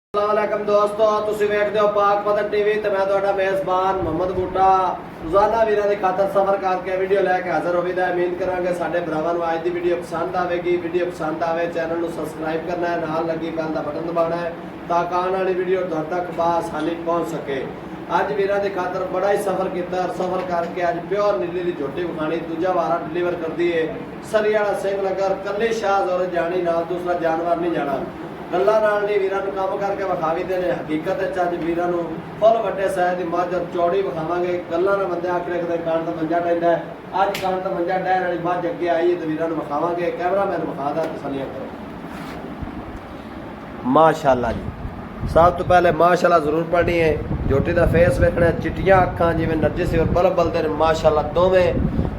अस्सलामुअलैकुम दोस्तों, तुसी वेखदे हो पाक पतन टीवी ते मैं तुहाडा मेज़बान मोहम्मद बूटा रोजाना वीरां दी खातर सफर करके वीडियो लैके हाजिर होवीदा। उम्मीद करांगे साडे भरावां नूं अज दी वीडियो पसंद आवेगी। वीडियो पसंद आवे चैनल नूं सबसक्राइब करना है, नाल लगी बैल दा बटन दबाना है ताकि आने वाली वीडियो तुहाडे तक बआसानी पहुंच सके। अज वीरां दी खातर बड़ा ही सफर किया और सफर करके अज प्योर नीली दी झोटी विखाणी दूजा वारा डिलीवर कर दी है। सरी वाला सिंह नगर कल्ली शाह जोर जानी नाल दूसरा जानवर नहीं जाना। गल्लां नाल नहीं वीरां नूं काम करके विखावी दे ने। हकीकत च अज वीरां नूं फुल वड्डे साइज दी मੱਝ और चौड़ी विखावांगे। गल्लां नाल बंदे आख रखदे कान दा मंजा डैंदा है। अज कान दा मंजा डैण वाली मੱਝ अगे आई है तो वीरां नूं विखावांगे। कैमरामैन विखादा तसल्लियां करो। माशाअल्लाह जी, सब तो पहले माशाअल्लाह जरूर पढ़नी है। झोटी दा फेस वेखना, चिट्टियां अखां जिवें नरजिस और बल्ब बलदे ने। माशाअल्लाह दोवें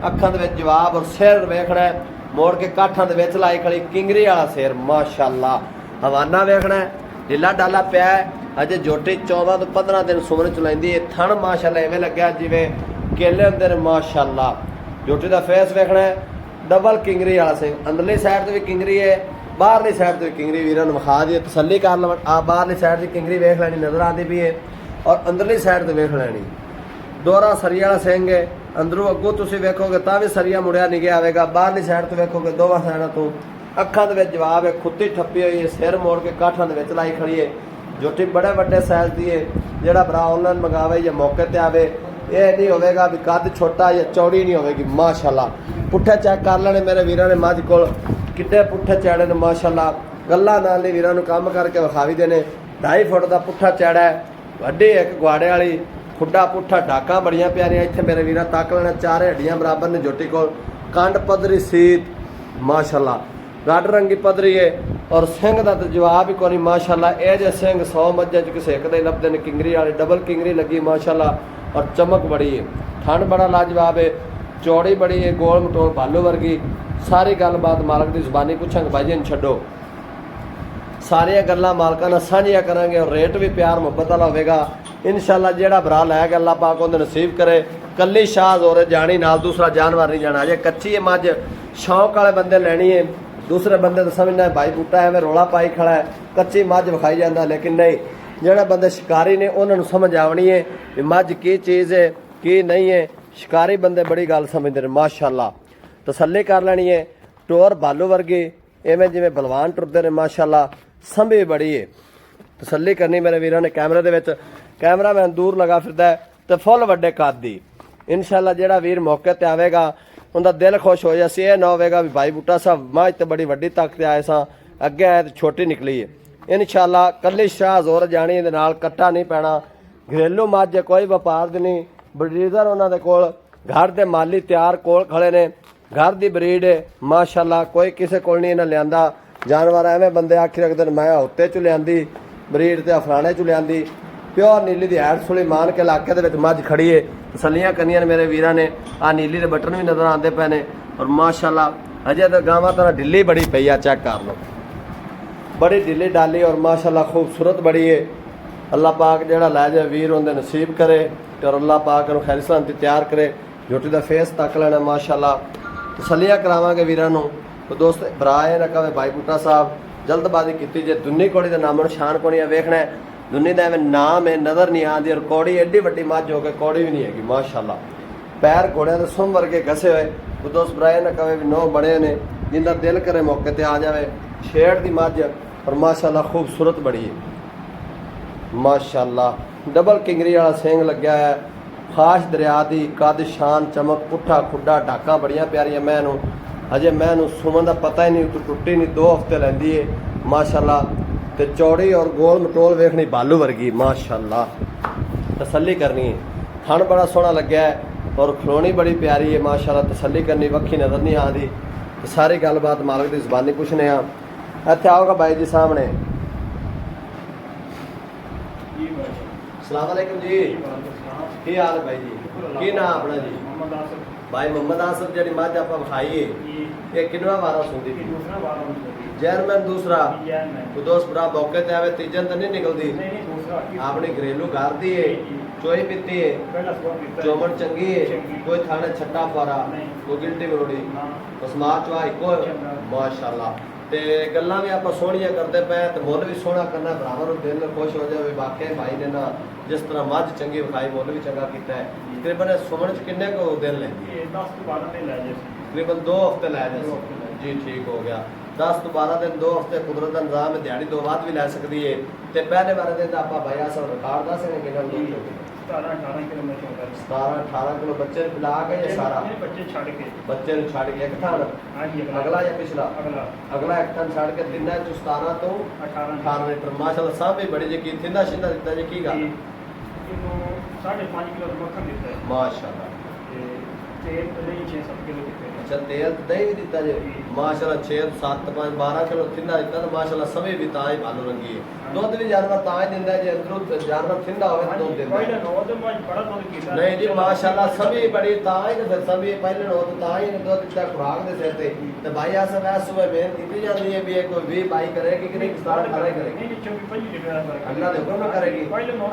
अखां दे विच जवाब और सिर वेखना है मोड़ के काठां दे विच लाई खड़ी किंगरी वाला सिर। माशाअल्लाह हवाना वेखना है, ढीला डाला पिया है। अजे झोटी 14 तो 15 दिन सुमन चलाइंदी है। थण माशाअल्लाह इवें लग्या जिवें केले हुंदे ने। माशाअल्लाह झोटी दा फेस वेखना है, डबल किंगरी वाला सिंह। अंदरली साइड ते भी किंगरी है, बाहरली साइड ते भी किंगरी। वीरां नूं विखा दी, तसल्ली कर लवण। आ बाहरली साइड दी किंगरी वेख लैनी, नज़र आती भी है और अंदरली साइड ते वेख लैनी। दोहरा सरिया वाला सिंह है। अंदरों अगों तुसीं वेखोगे तां भी सरिया मुड़िया नहीं गया आवेगा। बाहरली साइड ते वेखोगे दोवां साइडां तो अखां दे विच जवाब है। खुत्ती ठप्पी हुई है, सिर मोड़ के काठां दे विच लाई खड़ी है। झोटी बड़े वड्डे साइज दी है। जिहड़ा भरा ऑनलाइन मंगावे या मौके ते आवे, ये नहीं होवेगा भी कद छोटा या चौड़ी नहीं होवेगी। माशाअल्लाह पुट्ठे चेक कर लेने मेरे वीरां ने मੱਝ कोल किड्डे पुट्ठे चैड़े ने। माशाअल्लाह गल्लां नाल ही वीरां नूं काम करके विखावी दे ने। 2.5 फुट दा पुट्ठा चैड़ा है, वड्डी एक गुआड़े वाली, खुड्डा पुट्ठा, डाकां बड़ियां प्यारियां। इत्थे मेरे वीरां तक लेना, चारे हड्डियां बराबर ने झोटी कोल। कंड पदरी सीत माशाअल्लाह, गढ़ रंगी पदरी है और सिंह का तो जवाब ही कोई। माशाअल्लाह ये जे सिंह 100 मੱਝਾਂ च किसी एक दे लभदे ने। किंगरी वाली डबल किंगरी लगी माशाअल्लाह और चमक बड़ी है। ठंड बड़ा लाजवाब है, चौड़ी बड़ी है, गोल मटोल भालू वर्गी। सारी गलबात मालक की जुबानी पूछांगे भाई जी इन छड्डो। सारिया गल्लां मालकां नाल सांझियां करांगे और रेट भी प्यार मुहब्बत वाला होवेगा इंशाअल्लाह। जिहड़ा भरा लै के अल्लाह पाक उहदे नसीब करे। कल्ली शाह जोरे जानी नाल दूसरा जानवर नहीं जाना। अजे कच्ची है मੱਝ, शौक वाले बंदे लैनी है। दूसरे बंदे तो समझना है भाई बूटा है रौला पाई खड़ा है, कच्ची मੱਝ विखाई जाता। लेकिन नहीं, जिहड़े बंदे शिकारी ने उन्होंने समझ आवनी है कि मੱਝ की चीज़ है की नहीं है। शिकारी बंदे बड़ी गल समझते हैं। माशाअल्लाह तसल्ली कर लेनी है। टोर भालू वर्गी इवें जिवें बलवान टुरदे ने। माशाअल्लाह संभी बड़ी है, तसल्ली करनी मेरे वीरां ने। कैमरे दे विच कैमरामैन दूर लगा फिरदा है ते फुल वड्डे कद दी। इंशाअल्लाह जिहड़ा वीर मौके ते आवेगा उनका दिल खुश हो जाए। ये ना होगा भी भाई बूटा साहब मੱਝ तो बड़ी वड्डी तक आए सां, अगे आए तो छोटी निकली है। इंशाअल्लाह कल्ली शाह जोर जानी दे नाल कट्टा नहीं पैना। घरेलू मੱਝ है, कोई व्यापार दी नहीं। ब्रीडर उन्होंने कोल घर के माली तैयार कोल खड़े ने। घर की ब्रीड है माशाअल्लाह, कोई किसी को नहीं इन्हें लिया जानवर। एवं बंदे आखी रखते हैं मैं उत्ते चु लिया ब्रीड तो अफराने चु लिया। प्योर नीली की हैड सुली मान के इलाके के मੱਝ खड़ी है। तसलियां करनियां मेरे वीरां ने। आ नीली के बटन भी नज़र आते पे ने और माशाअल्लाह अजे तो गावां तो ढिली बड़ी पई आ, चेक कर लो, बड़ी ढिली डाली और माशाअल्लाह खूबसूरत बड़ी है। अल्लाह पाक जिहड़ा लै जाए वीर उनके नसीब करे और अल्लाह पाक नूं खैर सलामती तैयार करे। झोटी का फेस तक लेना माशाअल्लाह। तसलियां करावांगे वीरां नूं। तो दोस्त भरा ये ना कहे भाई बूटा साहब जल्दबाजी की जे दुन्नी कौड़ी का नामो निशान को नहीं वेखना है। दुन्नी का एवं नाम है, नज़र नहीं आती और कौड़ी एड्डी वड्डी मੱਝ हो गई कौड़ी भी नहीं हैगी। माशाअल्लाह पैर घोड़िया के सुम वर्गे घसे हुए। तो दोस्त भराए ना कहे भी नौ बड़े ने, जिंदा दिल करे मौके पर आ जाए। छेड़ की मੱਝ और माशाअल्लाह खूबसूरत बड़ी है। माशाअल्लाह डबल किंगरी वाला सिंह लग्या है। खास दरिया की कद शान चमक, पुट्ठा खुड्डा, डाका बड़िया प्यारियां। मैनू अजे मैनू सुमन का पता ही नहीं, तो टुट्टी नहीं, 2 हफ्ते लैंदी है माशाअल्लाह। तो चौड़ी और गोल मटोल वेखनी भालू वर्गी। माशाअल्लाह तसल्ली करनी है। थन बड़ा सोहना लग्या है और खलोनी बड़ी प्यारी है माशाअल्लाह। तसल्ली करनी, वक्खी नज़र नहीं आती। तो सारी गलबात मालक की जुबानी पुछने। इत्थे आओगा भाई जी सामने। अस्सलाम वालेकुम जी, की हाल है भाई जी? की नाम अपना जी? भाई मोहम्मद आसफ। जी मੱਝ आप विखाई है ये किनवा वारा सुनती थी? जैरमैन दूसरा। तो दोस्त भरा मौके ते आवे तीजन तो नहीं निकलती। अपनी घरेलू घर दी है, चोई पीती है, चौमन चंगी है, कोई थाने छट्टा फारा, कोई गिल्टी मरोड़ी, बस मां चवा इको। माशाअल्लाह ਤੇ ਗੱਲਾਂ ਵੀ ਆਪਾਂ ਸੋਹਣੀਆਂ ਕਰਦੇ ਪਏ ਤੇ ਮੁੱਲ ਵੀ ਸੋਹਣਾ ਕਰਨਾ, ਭਰਾਵਾਂ ਨੂੰ ਦਿਲ ਖੁਸ਼ ਹੋ ਜਾਵੇ। ਵਾਕਿਆ ਭਾਈ ਨੇ ਨਾ ਜਿਸ ਤਰ੍ਹਾਂ ਮੱਝ ਚੰਗੀ ਵਿਖਾਈ, ਮੁੱਲ ਵੀ ਚੰਗਾ ਕੀਤਾ ਹੈ। ਤਕਰੀਬਨ ਸੁਮਣ ਚ ਕਿੰਨੇ ਕੁ ਦਿਨ ਲੈਂਦੀ? ਇਹ 10 ਤੋਂ 12 ਦਿਨ ਲੈ ਜੇ ਤਕਰੀਬਨ 2 ਹਫ਼ਤੇ ਲੈ ਜਾਂਦੇ ਜੀ। ਠੀਕ ਹੋ ਗਿਆ। 10 ਤੋਂ 12 ਦਿਨ, 2 ਹਫ਼ਤੇ ਕੁਦਰਤ ਦਾ ਨਿਜ਼ਾਮ ਹੈ, ਦਿਹਾੜੀ 2 ਬਾਅਦ ਵੀ ਲੈ ਸਕਦੀ ਹੈ। ਤੇ ਪਹਿਲੇ ਵਾਲੇ ਦਿਨ ਦਾ ਆਪਾਂ ਭਾਈ ਆਸਾ ਰਿਕਾਰਡ ਦੱਸ ਰਹੇ ਕਿੰਨਾ ਦੁੱਧ ਹੋ ਗਿਆ? 17-18 ਕਿਲੋ ਮੈਂ ਚੋਂਦਾ 17-18 ਕਿਲੋ ਬੱਚੇ ਨੂੰ ਪਿਲਾ ਕੇ ਜਾਂ ਸਾਰਾ? ਬੱਚੇ ਛੱਡ ਕੇ। ਬੱਚੇ ਨੂੰ ਛੱਡ ਕੇ ਇੱਕ ਥਾਨ? ਹਾਂਜੀ ਅਗਲਾ ਜਾਂ ਪਿਛਲਾ? ਅਗਲਾ ਇੱਕ ਥਾਨ ਛੱਡ ਕੇ ਤਿੰਨਾਂ ਚੋਂ 17 ਤੋਂ 18 ਲੀਟਰ। ਮਾਸ਼ਾਅੱਲਾ ਸਾਹ ਵੀ ਬੜੀ ਜੀ। ਥਿੰਦਾ ਸ਼ਿੰਦਾ ਦਿੱਤਾ ਜੀ, ਕੀ ਗੱਲ? ਇਹਨੂੰ 5.5 ਕਿਲੋ ਮੱਖਣ ਦਿੱਤਾ ਹੈ ਮਾਸ਼ਾਅੱਲਾ। ਤੇ ਤੇਲ ਤੇ ਨਹੀਂ 6-7 ਕਿਲੋ ਦਿੱਤੇ ਨੇ। ਅੱਛਾ, ਤੇਲ ਤੇ ਦਹੀਂ ਵੀ ਦਿੱਤਾ ਜੀ। ਮਾਸ਼ਾਅੱਲਾ 6 7 5 12 ਕਿਲੋ ਥਿੰਦਾ ਦਿੱਤਾ ਤੇ ਮਾਸ਼ਾਅੱਲਾ ਸਮੇਂ ਵੀ ਤਾਂ ਹੀ ਭਾਲੂ ਰੰਗੀ ਹੈ। ਦੁੱਧ ਵੀ ਜਾਨਵਰ ਤਾਂ ਹੀ ਦਿੰਦਾ ਜੇ ਅੰਦਰੋਂ ਜਾਨਵਰ ਥਿੰਦਾ ਹੋਵੇ ਤਾਂ ਦੁੱਧ ਦਿੰਦਾ। ਪਹਿਲਾਂ ਨੌ ਤੇ ਮੈਂ ਬੜਾ ਦੁੱਧ ਕੀਤਾ ਨਹੀਂ ਜੀ ਮਾਸ਼ਾਅੱਲਾ ਸਮੇਂ ਬੜੀ ਤਾਂ ਹੀ ਤੇ ਫਿਰ ਸਮੇਂ ਪਹਿਲੇ ਨੋ ਤਾਂ ਹੀ ਨੇ ਦੁੱਧ ਦਿੱਤਾ ਖੁਰਾਕ ਦੇ ਸਿਰ ਤੇ। ਤੇ ਭਾਈ ਆਸਾ ਵੈਸ ਸੁਬਹ ਮਿਹਨਤ ਕੀਤੀ ਜਾਂਦੀ ਹੈ ਵੀ ਇਹ ਕੋਈ 20 22 ਕਰੇਗੀ ਕਿ ਨਹੀਂ, 17-18 ਕਰੇਗੀ? ਨਹੀਂ 24-25 ਲੀਟਰ ਦਾ ਫਰਕ। ਅੱਲਾ ਦੇ ਹੁਕਮ ਨਾਲ ਕਰੇਗੀ।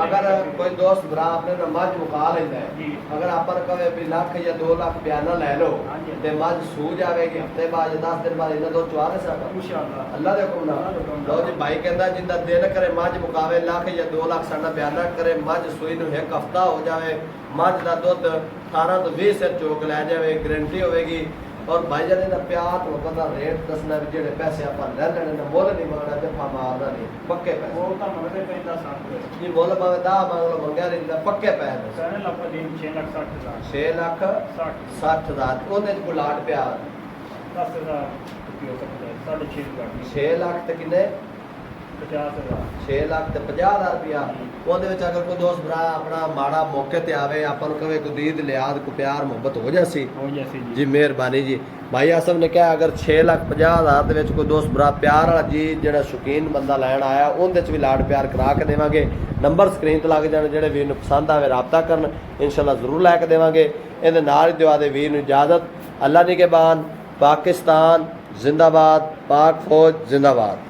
ਅਗਰ ਕੋਈ ਦੋਸਤ ਭਰਾ ਆਪਣੇ ਨਾਲ ਮੱਝ ਮੁਕਾ ਲੈਂਦਾ ਹੈ, ਅਗਰ ਆਪਾਂ ਨੂੰ ਕਹੇ ਵੀ ਲੱਖ ਜਾਂ 2 ਲੱਖ ਬਿਆਨਾ ਲੈ ਲਓ ਤੇ ਮੱਝ ਸੂ ਜਾਵੇਗੀ ਹਫਤੇ ਬਾਅਦ ਜਾਂ 10 ਦਿਨ ਬਾਅਦ ਇਹਨਾਂ ਦੋ ਚਵਾ ਦੇ ਸਕਦਾ ਇਨਸ਼ਾਅੱਲਾ ਅੱਲਾ ਦੇ ਹੁਕਮ ਨਾਲ। ਲਓ ਜੀ ਭਾਈ ਕਹਿੰਦਾ ਜਿੰਦਾ ਦਿਲ ਕਰੇ ਮੱਝ ਮੁਕਾਵੇ ਲੱਖ ਜਾਂ 2 ਲੱਖ ਸਾਡਾ ਬਿਆਨਾ ਕਰੇ, ਮੱਝ ਸੂਈ ਨੂੰ ਇੱਕ ਹਫਤਾ ਹੋ ਜਾਵੇ, ਮੱਝ ਦਾ ਦੁੱਧ 18 ਤੋਂ 20 ਸਿਰ ਚੋਕ ਲੈ ਜਾਵੇ, ਗਰੰਟੀ ਹੋਵੇਗੀ। ਔਰ ਭਾਈ ਜਾਨ ਦਾ ਪਿਆਰ ਤੋਂ ਬੰਦਾ ਰੇਟ ਦੱਸਣਾ ਵੀ ਜਿਹੜੇ ਪੈਸੇ ਆਪਾਂ ਲੈ ਲੈਣੇ ਨੇ, ਮੁੱਲ ਨਹੀਂ ਮੰਗਣਾ ਤੇ ਮਾਰਨਾ ਨਹੀਂ, ਪੱਕੇ ਪੈਸੇ। ਉਹ ਤਾਂ ਮੰਗਦੇ ਪੈਂਦਾ 60 ਜੀ ਮੁੱਲ ਭਾਵੇਂ 10 ਮੰਗ ਲਓ, ਮੰਗਿਆ ਨਹੀਂ ਦਿੰਦਾ, ਪੱਕੇ ਪੈਸੇ। ਕਹਿਣ ਲੱਗਾ ਦੇ 6,60,000 6 ਲੱਖ 60 ਹਜ਼ਾਰ ਉਹਦੇ ਚ ਕੋਈ ਲਾਟ ਪਿਆਰ 10,000 ਹੋ ਸਕਦਾ ਹੈ 6.5 ਲੱਖ 6 ਲੱਖ ਤੇ ਕਿੰਨੇ? 50,000 6 ਲੱਖ ਤੇ 50,000 ਰੁਪਇਆ। ਉਹਦੇ ਵਿੱਚ ਅਗਰ ਕੋਈ ਦੋਸਤ ਭਰਾ ਆਪਣਾ ਮਾੜਾ ਮੌਕੇ ਤੇ ਆਵੇ, ਆਪਾਂ ਨੂੰ ਕਹੇ ਕੋਈ ਦੀਦ ਲਿਆਦ ਕੋਈ ਪਿਆਰ ਮੁਹੱਬਤ ਹੋ ਜਾਸੀ ਹੋ ਜਾਸੀ ਜੀ, ਮਿਹਰਬਾਨੀ ਜੀ। ਭਾਈ ਆਸਮ ਨੇ ਕਿਹਾ ਅਗਰ 6,50,000 ਦੇ ਵਿੱਚ ਕੋਈ ਦੋਸਤ ਭਰਾ ਪਿਆਰ ਵਾਲਾ ਜੀ ਜਿਹੜਾ ਸ਼ੌਕੀਨ ਬੰਦਾ ਲੈਣ ਆਇਆ, ਉਹਦੇ ਚ ਵੀ ਲਾਡ ਪਿਆਰ ਕਰਾ ਕੇ ਦੇਵਾਂਗੇ। ਨੰਬਰ ਸਕਰੀਨ ਤੇ ਲੱਗ ਜਾਣ, ਜਿਹੜੇ ਵੀਰ ਨੂੰ ਪਸੰਦ ਆਵੇ ਰਾਬਤਾ ਕਰਨ, ਇਨਸ਼ਾਅੱਲਾ ਜ਼ਰੂਰ ਲੈ ਕੇ ਦੇਵਾਂਗੇ। ਇਹਦੇ ਨਾਲ ਹੀ ਦੁਆ ਦੇ ਵੀਰ ਨੂੰ ਇਜਾਜ਼ਤ। ਅੱਲਾ ਨਿਗਹਿਬਾਨ। ਪਾਕਿस्तान जिंदाबाद, पाक फौज जिंदाबाद।